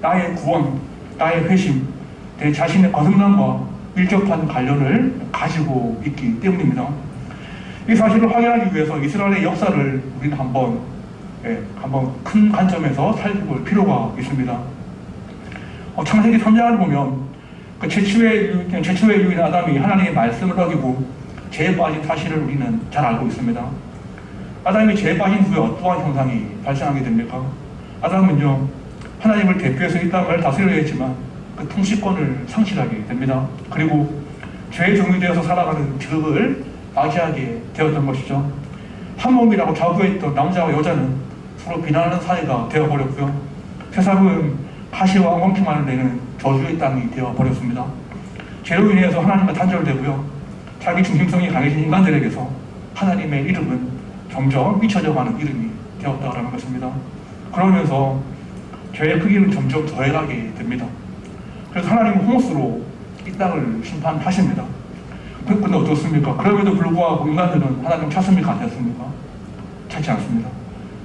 나의 구원, 나의 회심, 내 자신의 거듭남과 밀접한 관련을 가지고 있기 때문입니다. 이 사실을 확인하기 위해서 이스라엘의 역사를 우리는 한번 큰 관점에서 살펴볼 필요가 있습니다. 창세기 3장을 보면 그 최초의 유인 아담이 하나님의 말씀을 어기고 죄에 빠진 사실을 우리는 잘 알고 있습니다. 아담이 죄에 빠진 후에 어떠한 현상이 발생하게 됩니까? 아담은요, 하나님을 대표해서 이 땅을 다스려야 했지만 그 통치권을 상실하게 됩니다. 그리고 죄의 종이 되어서 살아가는 비극을 맞이하게 되었던 것이죠. 한 몸이라고 자부했던 남자와 여자는 서로 비난하는 사이가 되어버렸고요. 세상은 가시와 엉겅퀴만을 내는 저주의 땅이 되어버렸습니다. 죄로 인해서 하나님과 단절되고요. 자기 중심성이 강해진 인간들에게서 하나님의 이름은 점점 잊혀져가는 이름이 되었다라는 것입니다. 그러면서 죄의 크기는 점점 더해가게 됩니다. 그래서 하나님은 홍수로 이 땅을 심판하십니다. 근데 어떻습니까? 그럼에도 불구하고 인간들은 하나님 찾습니까? 안 찾습니까? 찾지 않습니다.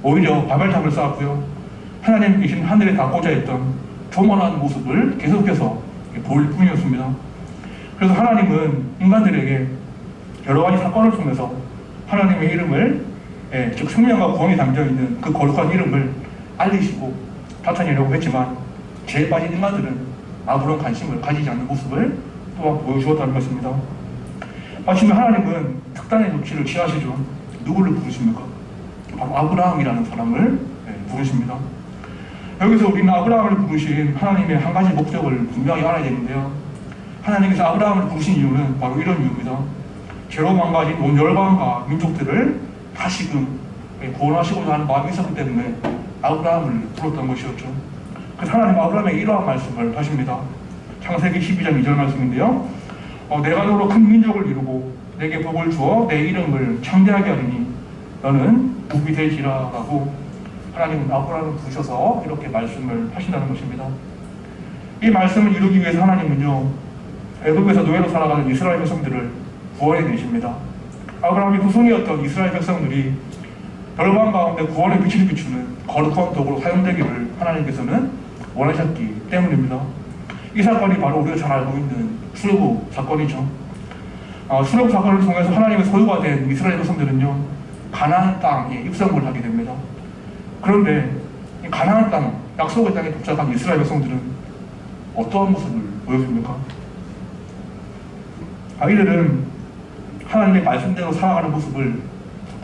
오히려 바벨탑을 쌓았고요. 하나님 계신 하늘에 닿고자 했던 교만한 모습을 계속해서 보일 뿐이었습니다. 그래서 하나님은 인간들에게 여러 가지 사건을 통해서 하나님의 이름을, 즉 생명과 구원이 담겨있는 그 거룩한 이름을 알리시고 나타내려고 했지만 죄에 빠진 인간들은 아무런 관심을 가지지 않는 모습을 또한 보여주었다는 것입니다. 마침내 하나님은 특단의 조치를 취하시죠. 누구를 부르십니까? 바로 아브라함이라는 사람을 부르십니다. 여기서 우리는 아브라함을 부르신 하나님의 한 가지 목적을 분명히 알아야 되는데요. 하나님께서 아브라함을 부르신 이유는 바로 이런 이유입니다. 죄로 망가진 온 열방과 민족들을 다시금 구원하시고자 하는 마음이 있었기 때문에 아브라함을 불렀던 것이었죠. 그래서 하나님 아브라함에게 이러한 말씀을 하십니다. 창세기 12장 2절 말씀인데요. 내가 너로 큰 민족을 이루고 내게 복을 주어 내 이름을 창대하게 하리니 너는 복이 되리라라고 하나님은 아브라함을 부르셔서 이렇게 말씀을 하신다는 것입니다. 이 말씀을 이루기 위해서 하나님은요, 애굽에서 노예로 살아가는 이스라엘 백성들을 구원해 내십니다. 아브라함이 후손이었던 이스라엘 백성들이 열방 가운데 구원의 빛을 비추는 거룩한 도구로 사용되기를 하나님께서는 원하셨기 때문입니다. 이 사건이 바로 우리가 잘 알고 있는 출애굽 사건이죠. 출애굽 사건을 통해서 하나님의 소유가 된 이스라엘 백성들은요, 가나안 땅에 입성을 하게 됩니다. 그런데 이 가나안 땅, 약속의 땅에 도착한 이스라엘 백성들은 어떠한 모습을 보여줍니까? 이들은 하나님의 말씀대로 살아가는 모습을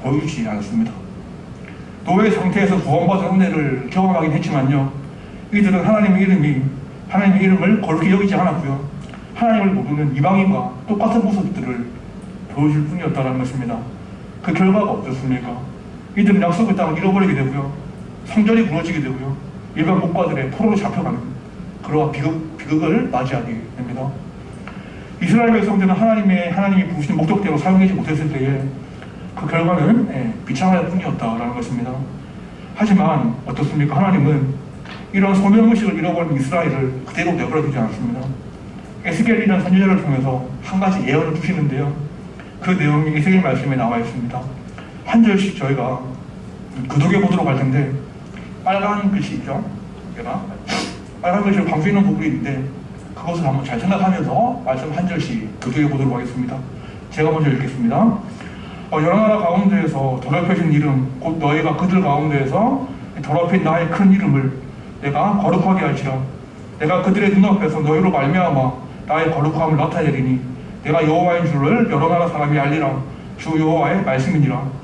보여주지 않았습니다. 노예 상태에서 구원받은 은혜를 경험하긴 했지만요, 이들은 하나님의 이름을 거룩히 여기지 않았고요, 하나님을 모르는 이방인과 똑같은 모습들을 보여줄 뿐이었다는 것입니다. 그 결과가 어떻습니까? 이들은 약속의 땅을 잃어버리게 되고요, 성전이 무너지게 되고요, 일반 국가들의 포로로 잡혀가는 그러한 비극을 맞이하게 됩니다. 이스라엘 백성들은 하나님이 부르신 목적대로 사용하지 못했을 때에 그 결과는 비참할 뿐이었다라는 것입니다. 하지만 어떻습니까? 하나님은 이런 소명의식을 잃어버린 이스라엘을 그대로 내버려두지 않습니다. 에스겔이라는 선지자를 통해서 한 가지 예언을 주시는데요, 그 내용이 에스겔 말씀에 나와 있습니다. 한 절씩 저희가 교독해 보도록 할 텐데, 빨간 글씨 있죠? 빨간 글씨를 방수있는 부분이 있는데 그것을 한번 잘 생각하면서 말씀 한 절씩 교독해 보도록 하겠습니다. 제가 먼저 읽겠습니다. 여러 나라 가운데에서 더럽혀진 이름, 곧 너희가 그들 가운데에서 더럽힌 나의 큰 이름을 내가 거룩하게 할지라. 내가 그들의 눈앞에서 너희로 말미암아 나의 거룩함을 나타내리니 내가 여호와인 줄을 여러 나라 사람이 알리라. 주 여호와의 말씀이니라.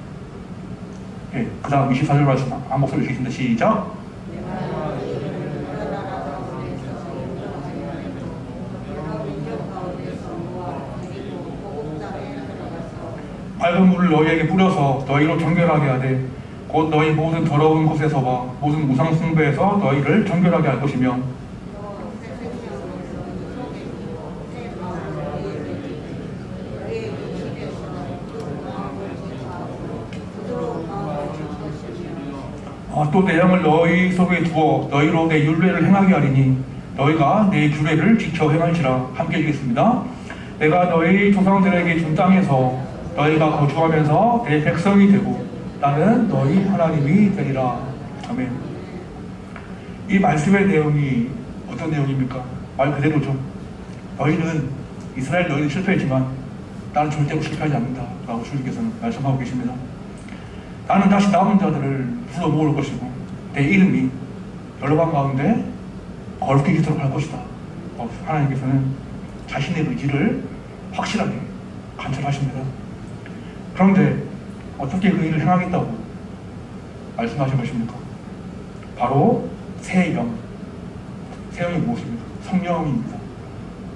그 다음 24절 말씀 한 목소리 읽겠습니다. 시작. 맑은 물을 너희에게 뿌려서 너희로 정결하게 하되 곧 너희 모든 더러운 곳에서와 모든 우상 숭배에서 너희를 정결하게 할 것이며 또 내 영을 너희 속에 두어 너희로 내 율례를 행하게 하리니 너희가 내 규례를 지켜 행할지라. 함께 읽겠습니다. 내가 너희 조상들에게 준 땅에서 너희가 거주하면서 내 백성이 되고 나는 너희 하나님이 되리라. 아멘. 이 말씀의 내용이 어떤 내용입니까? 말 그대로죠. 너희는 이스라엘 너희는 실패했지만 나는 절대로 실패하지 않는다 라고 주님께서는 말씀하고 계십니다. 나는 다시 남은 자들을 불러 모을 것이고 내 이름이 여러 방 가운데 거룩히 있도록 할 것이다. 하나님께서는 자신의 의지를 확실하게 관철하십니다. 그런데 어떻게 그 일을 행하겠다고 말씀하신 것입니까? 바로 새 영. 새 영이 무엇입니까? 성령입니다.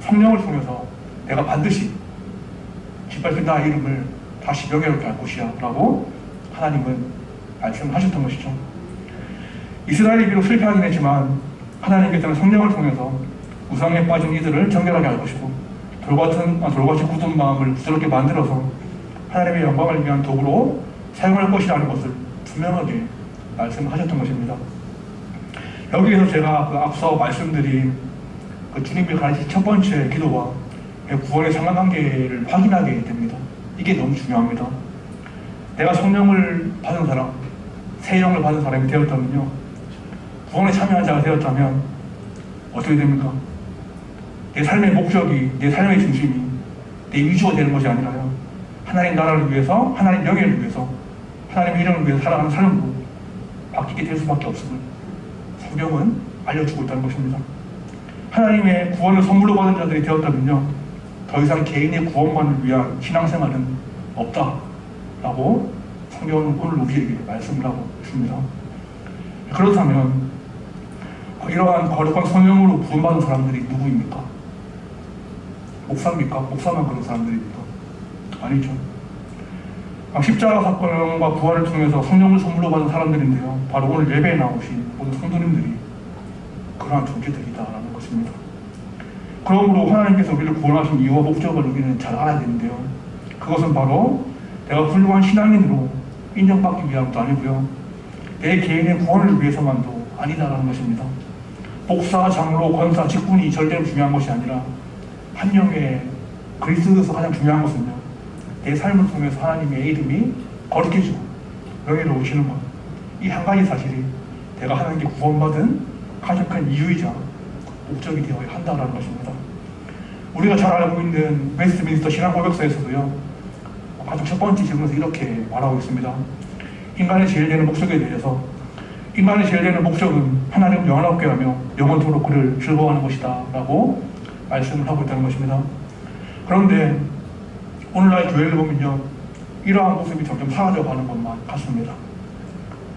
성령을 통해서 내가 반드시 기뻐서 나의 이름을 다시 명예롭게 할 것이야 라고 하나님은 말씀하셨던 것이죠. 이스라엘이 비록 실패하긴 했지만 하나님께서는 성령을 통해서 우상에 빠진 이들을 정결하게 할 것이고 돌같이 굳은 마음을 부드럽게 만들어서 하나님의 영광을 위한 도구로 사용할 것이라는 것을 분명하게 말씀하셨던 것입니다. 여기에서 제가 앞서 말씀드린 주님이 가르친 첫 번째 기도와 구원의 상관관계를 확인하게 됩니다. 이게 너무 중요합니다. 내가 성령을 받은 사람, 새 영을 받은 사람이 되었다면요, 구원에 참여한 자가 되었다면 어떻게 됩니까? 내 삶의 목적이, 내 삶의 중심이 내 위주가 되는 것이 아니라요, 하나님 나라를 위해서, 하나님 명예를 위해서, 하나님의 이름을 위해서 살아가는 삶으로 바뀌게 될 수밖에 없음을 성경은 알려주고 있다는 것입니다. 하나님의 구원을 선물로 받은 자들이 되었다면요, 더 이상 개인의 구원만을 위한 신앙생활은 없다라고 성경은 오늘 우리에게 말씀을 하고 있습니다. 그렇다면 이러한 거룩한 성령으로 부름받은 사람들이 누구입니까? 목사입니까? 목사만 그런 사람들입니까? 아니죠. 십자가 사건과 부활을 통해서 성령을 선물로 받은 사람들인데요, 바로 오늘 예배에 나오신 모든 성도님들이 그러한 존재들이다라는 것입니다. 그러므로 하나님께서 우리를 구원하신 이유와 목적을 우리는 잘 알아야 되는데요, 그것은 바로 내가 훌륭한 신앙인으로 인정받기 위함도 아니고요, 내 개인의 구원을 위해서만도 아니다라는 것입니다. 목사, 장로, 권사, 직분이 절대로 중요한 것이 아니라 한 영의 그리스도에서 가장 중요한 것은요, 내 삶을 통해서 하나님의 이름이 거룩해지고 명예로우시는 것, 이 한 가지 사실이 내가 하나님께 구원받은 가장 큰 이유이자 목적이 되어야 한다는 것입니다. 우리가 잘 알고 있는 웨스트민스터 신앙고백서에서도요, 가장 첫 번째 질문에서 이렇게 말하고 있습니다. 인간의 제일 되는 목적에 대해서, 인간의 제일 되는 목적은 하나님을 영원하게 하며 영원토록 그를 즐거워하는 것이다 라고 말씀을 하고 있다는 것입니다. 그런데 오늘날 교회를 보면요, 이러한 모습이 점점 사라져가는 것만 같습니다.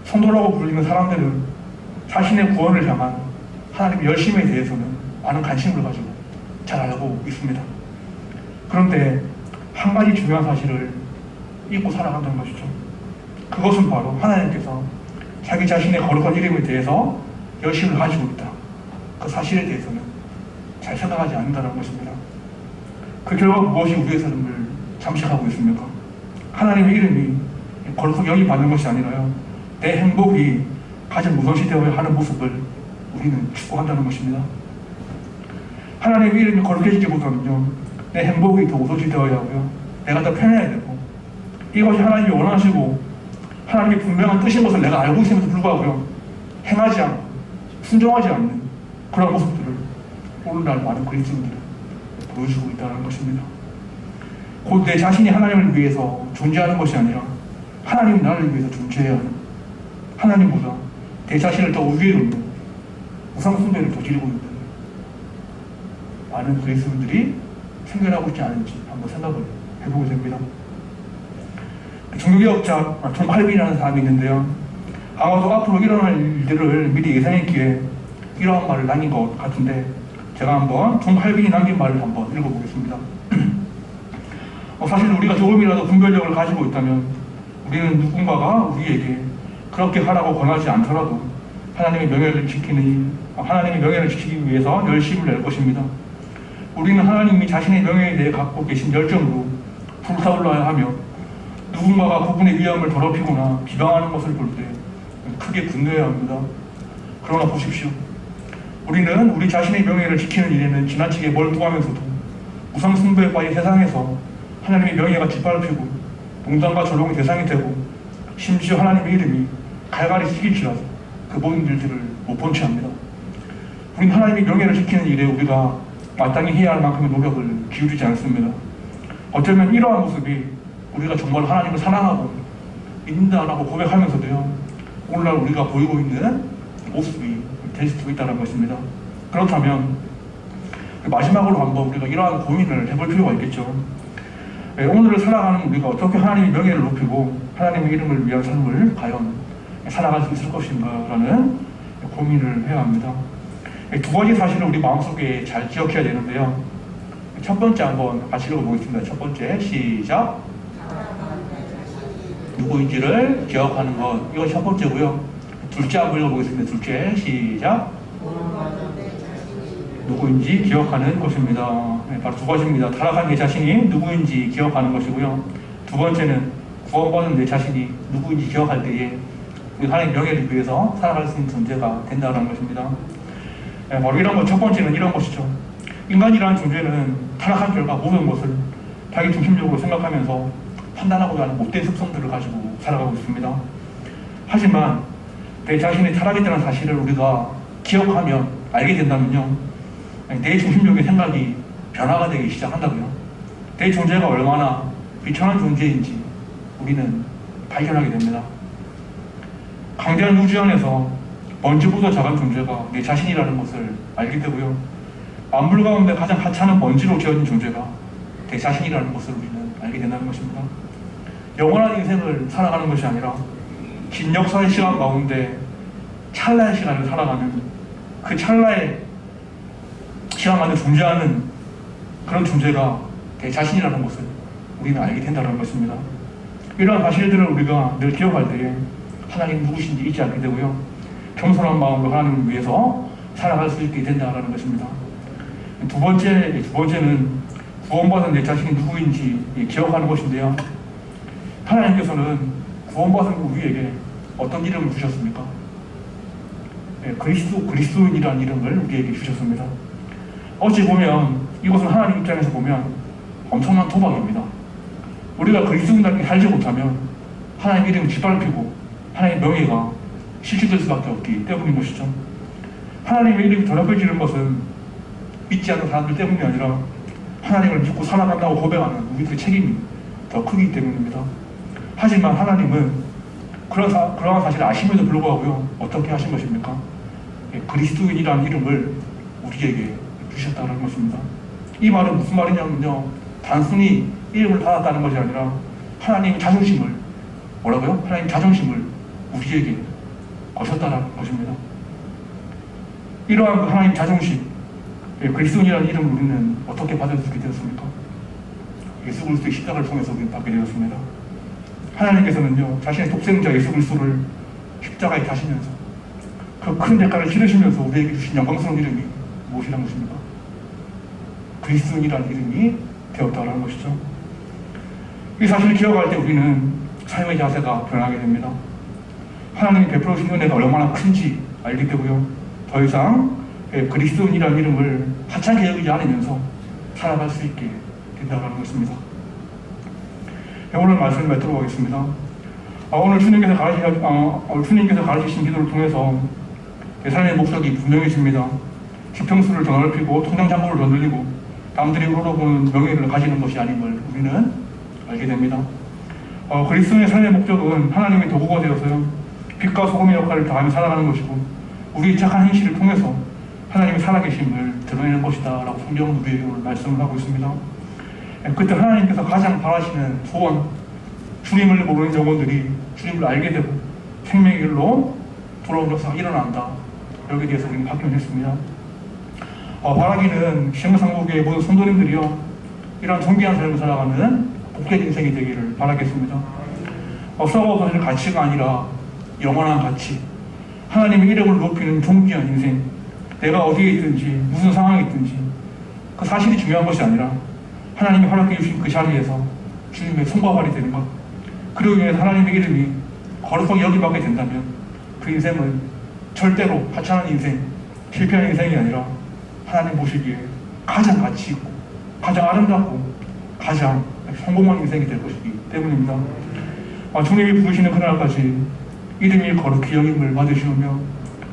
성도라고 불리는 사람들은 자신의 구원을 향한 하나님의 열심에 대해서는 많은 관심을 가지고 잘 알고 있습니다. 그런데 한 가지 중요한 사실을 잊고 살아간다는 것이죠. 그것은 바로 하나님께서 자기 자신의 거룩한 이름에 대해서 열심을 가지고 있다, 그 사실에 대해서는 잘 생각하지 않는다는 것입니다. 그 결과 무엇이 우리의 삶을 잠식하고 있습니까? 하나님의 이름이 거룩하게 여김받는 것이 아니라요, 내 행복이 가장 우선시되어야 하는 모습을 우리는 추구한다는 것입니다. 하나님의 이름이 거룩해지기보다는요, 내 행복이 더 우선시되어야 하고요, 내가 더 편해야 되고, 이것이 하나님이 원하시고 하나님의 분명한 뜻인 것을 내가 알고 있음에도 불구하고요, 행하지 않고 순종하지 않는 그런 모습들을 오늘날 많은 그리스도인들은 보여주고 있다는 것입니다. 곧 내 자신이 하나님을 위해서 존재하는 것이 아니라 하나님 나를 위해서 존재해야 하는, 하나님보다 내 자신을 더 우위에 놓는 우상 숭배를 저지르고 있는 많은 그리스도인들이 생겨나고 있지 않은지 한번 생각을 해보게 됩니다. 종교개혁자 존 칼빈이라는 사람이 있는데요, 아마도 앞으로 일어날 일들을 미리 예상했기에 이러한 말을 남긴 것 같은데, 제가 한번 존 칼빈이 남긴 말을 한번 읽어보겠습니다. 사실 우리가 조금이라도 분별력을 가지고 있다면 우리는 누군가가 우리에게 그렇게 하라고 권하지 않더라도 하나님의 명예를 지키기 위해서 열심을 낼 것입니다. 우리는 하나님이 자신의 명예에 대해 갖고 계신 열정으로 불타올라야 하며 누군가가 그분의 위엄을 더럽히거나 비방하는 것을 볼 때 크게 분노해야 합니다. 그러나 보십시오. 우리는 우리 자신의 명예를 지키는 일에는 지나치게 몰두하면서도 우상숭배에 빠진 세상에서 하나님의 명예가 짓밟히고 농담과 조롱의 대상이 되고 심지어 하나님의 이름이 갈갈이 튀길지라도 그 모든 일들을 못 본 채 합니다. 우리는 하나님의 명예를 지키는 일에 우리가 마땅히 해야 할 만큼의 노력을 기울이지 않습니다. 어쩌면 이러한 모습이 우리가 정말 하나님을 사랑하고 믿는다라고 고백하면서도요, 오늘날 우리가 보이고 있는 모습이 될 수도 있다는 것입니다. 그렇다면 마지막으로 한번 우리가 이러한 고민을 해볼 필요가 있겠죠. 오늘을 살아가는 우리가 어떻게 하나님의 명예를 높이고 하나님의 이름을 위한 삶을 과연 살아갈 수 있을 것인가라는 고민을 해야 합니다. 두 가지 사실을 우리 마음속에 잘 기억해야 되는데요. 첫 번째 한번 같이 읽어보겠습니다. 첫 번째, 시작. 누구인지를 기억하는 것. 이건 첫 번째고요. 둘째 한번 읽어보겠습니다. 둘째, 시작. 누구인지 기억하는 것입니다. 바로 두 가지입니다. 타락한 내 자신이 누구인지 기억하는 것이고요. 두 번째는 구원받은 내 자신이 누구인지 기억할 때에 우리 하나님의 명예를 위해서 살아갈 수 있는 존재가 된다는 것입니다. 바로 이런 것, 첫 번째는 이런 것이죠. 인간이라는 존재는 타락한 결과 모든 것을 자기 중심적으로 생각하면서 판단하고자 하는 못된 습성들을 가지고 살아가고 있습니다. 하지만 내 자신의 타락했다는 사실을 우리가 기억하면, 알게 된다면요, 내 중심적인 생각이 변화가 되기 시작한다고요. 내 존재가 얼마나 비천한 존재인지 우리는 발견하게 됩니다. 강대한 우주 안에서 먼지보다 작은 존재가 내 자신이라는 것을 알게 되고요. 만물 가운데 가장 하찮은 먼지로 지어진 존재가 내 자신이라는 것을 우리는 알게 된다는 것입니다. 영원한 인생을 살아가는 것이 아니라 긴 역사의 시간 가운데 찰나의 시간을 살아가는, 그 찰나의 시간 안에 존재하는 그런 존재가 내 자신이라는 것을 우리는 알게 된다는 것입니다. 이러한 사실들을 우리가 늘 기억할 때에 하나님 누구신지 잊지 않게 되고요, 겸손한 마음으로 하나님을 위해서 살아갈 수 있게 된다는 것입니다. 두 번째는 구원받은 내 자신이 누구인지 기억하는 것인데요. 하나님께서는 구원받은 우리에게 어떤 이름을 주셨습니까? 그리스도인이라는 이름을 우리에게 주셨습니다. 어찌 보면 이것은 하나님 입장에서 보면 엄청난 도박입니다. 우리가 그리스도인답게 살지 못하면 하나님 이름이 짓밟히고 하나님의 명예가 실추될 수밖에 없기 때문인 것이죠. 하나님의 이름이 더럽혀지는 것은 믿지 않는 사람들 때문이 아니라 하나님을 믿고 살아간다고 고백하는 우리들의 책임이 더 크기 때문입니다. 하지만 하나님은 그러한 사실을 아심에도 불구하고요, 어떻게 하신 것입니까? 그리스도인이라는 이름을 우리에게 주셨다는 것입니다. 이 말은 무슨 말이냐면요, 단순히 이름을 받았다는 것이 아니라 하나님의 자존심을, 뭐라고요? 하나님 자존심을 우리에게 거셨다는 것입니다. 이러한 하나님 자존심, 그리스도인이라는 이름을 우리는 어떻게 받을 수 있게 되었습니까? 예수 그리스도의 십자가를 통해서 우리는 받게 되었습니다. 하나님께서는요, 자신의 독생자 예수 그리스도를 십자가에 다시면서 그 큰 대가를 치르시면서 우리에게 주신 영광스러운 이름이 무엇이라는 것입니까? 그리스도인이라는 이름이 되었다는 것이죠. 이 사실을 기억할 때 우리는 삶의 자세가 변하게 됩니다. 하나님이 베풀어 주신 은혜가 얼마나 큰지 알게 되고요, 더 이상 그리스도인이라는 이름을 하찮게 여기지 않으면서 살아갈 수 있게 된다는 것입니다. 오늘 말씀을 맺도록 하겠습니다. 오늘 주님께서 가르치신 기도를 통해서 내 삶의 목적이 분명해집니다. 지평수를 더 넓히고 통장 잔고를 더 늘리고 남들이 우러러보는 명예를 가지는 것이 아님을 우리는 알게 됩니다. 그리스도의 삶의 목적은 하나님의 도구가 되어서요, 빛과 소금의 역할을 다하며 살아가는 것이고 우리의 착한 행실을 통해서 하나님의 살아계심을 드러내는 것이다 라고 성경은 우리에게 오늘 말씀을 하고 있습니다. 그때 하나님께서 가장 바라시는 소원, 주님을 모르는 영혼들이 주님을 알게 되고 생명의 길로 돌아온 역사가 일어난다, 여기에 대해서 우리는 확인했습니다. 바라기는 시흥상국의 모든 성도님들이요, 이러한 존귀한 삶을 살아가는 복된 인생이 되기를 바라겠습니다. 썩어 없어질 가치가 아니라 영원한 가치, 하나님의 이름을 높이는 존귀한 인생, 내가 어디에 있든지 무슨 상황에 있든지 그 사실이 중요한 것이 아니라 하나님이 허락해 주신 그 자리에서 주님의 손과 발이 되는 것, 그러기 위해 하나님의 이름이 거룩하게 여기받게 된다면 그 인생은 절대로 하찮은 인생, 실패한 인생이 아니라 하나님 보시기에 가장 가치 있고 가장 아름답고 가장 성공한 인생이 될 것이기 때문입니다. 주님이 부르시는 그날까지 이름이 거룩히 여김을 받으시오며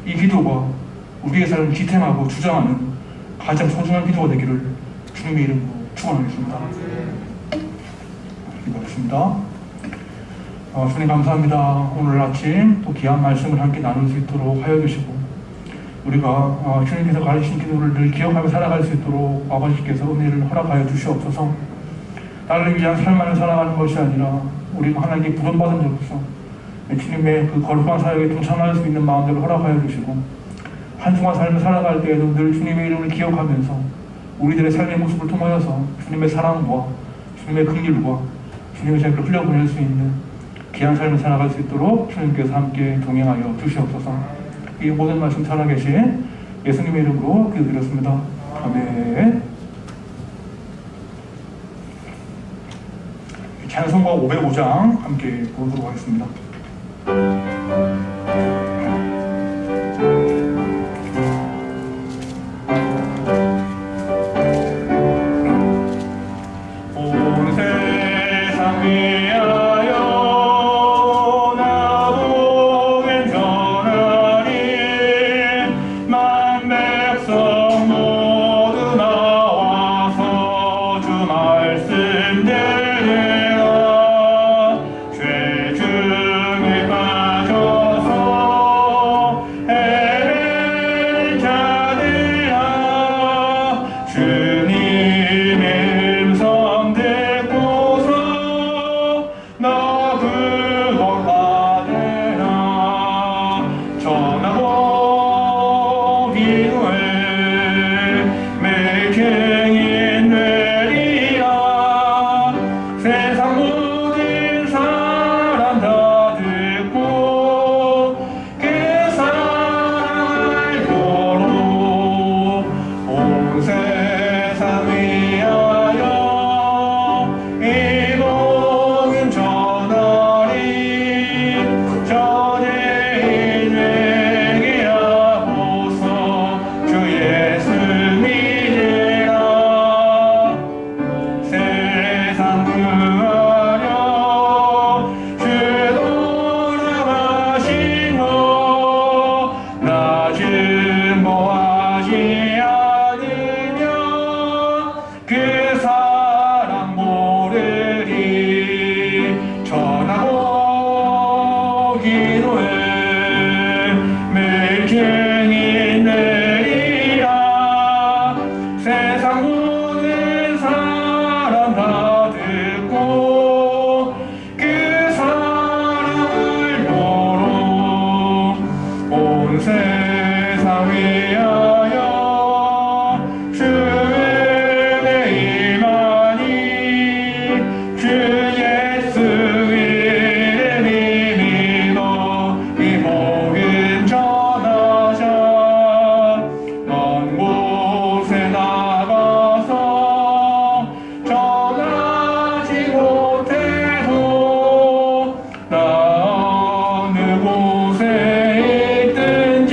이 기도가 우리의 삶을 지탱하고 주장하는 가장 소중한 기도가 되기를 주님의 이름으로 축원하겠습니다. 기도하겠습니다. 주님 감사합니다. 오늘 아침 또 귀한 말씀을 함께 나눌 수 있도록 하여 주시고 우리가 주님께서 가르치신 기도를 늘 기억하며 살아갈 수 있도록 아버지께서 은혜를 허락하여 주시옵소서. 나를 위한 삶만을 살아가는 것이 아니라 우리가 하나님께 부름받은 자로서 주님의 그 거룩한 사역에 동참할 수 있는 마음들을 허락하여 주시고 한순간 삶을 살아갈 때에도 늘 주님의 이름을 기억하면서 우리들의 삶의 모습을 통하여서 주님의 사랑과 주님의 긍휼과 주님의 자비를 흘려보낼 수 있는 귀한 삶을 살아갈 수 있도록 주님께서 함께 동행하여 주시옵소서. 이 모든 말씀 살아계신 예수님의 이름으로 기도드렸습니다. 아멘. 찬송가 505장 함께 보도록 하겠습니다. 온 세상 위하여 나보겐 전하리 만 백성 모두 나와서 주 말씀 들으라. 죄 중에 빠져서 헤맨 자들아 주님의 음성 듣고서 너그거 받으라. 전하고 기도해 매일 증인 되리라. 세상 모든 사람 다 듣고 그 사랑을 보러 온 세상 위하여 이 복음 전하리. 전해인에게 하고서 주 예수 믿으라. 세상 구하려 주 돌아가신 것 낮은 보하지 않으면 그 사랑 모르리. 전하고 기도해 매일 증인 되리라. 세상 모든 사람 다 듣고 그 사랑을 보러 온 세상 위하여 주의 임하니. 주 예수 이름이 믿어 이 복음 전하자. 먼 곳에 나가서 전하지 못해도 나 어느 곳에 있든지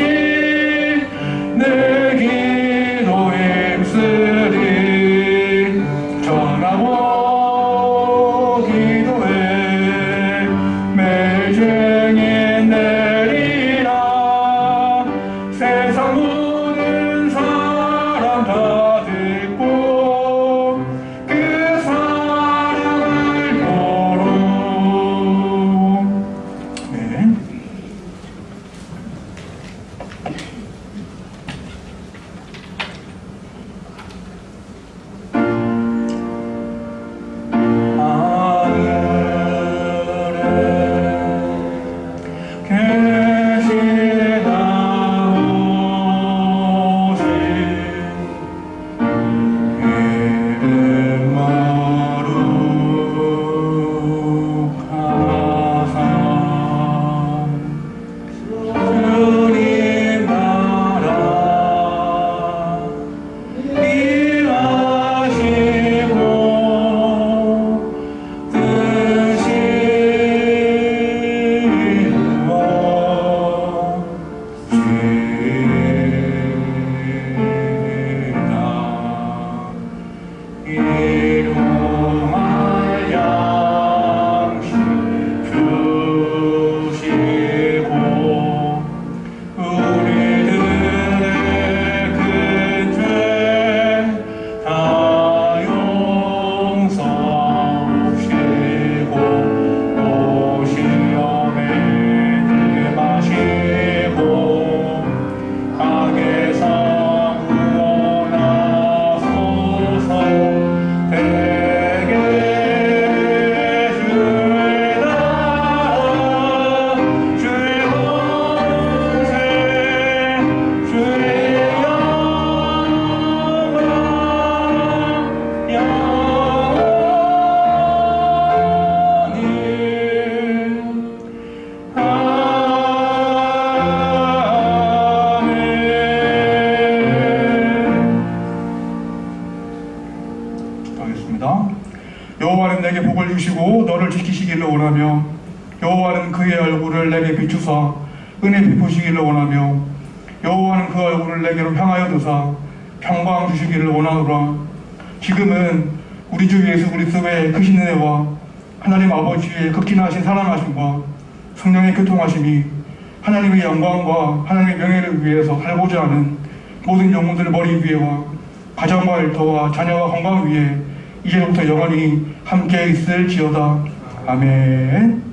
내게 복을 주시고 너를 지키시기를 원하며 여호와는 그의 얼굴을 내게 비추사 은혜 베푸시기를 원하며 여호와는 그 얼굴을 내게로 향하여 두사 평강 주시기를 원하노라. 지금은 우리 주 예수 그리스도의 크신 은혜와 하나님 아버지의 극진하신 사랑하심과 성령의 교통하심이 하나님의 영광과 하나님의 명예를 위해서 살고자 하는 모든 영혼들의 머리 위에와 가정과 일터와 자녀와 건강 위에 이제부터 영원히 함께 있을지어다. 아멘.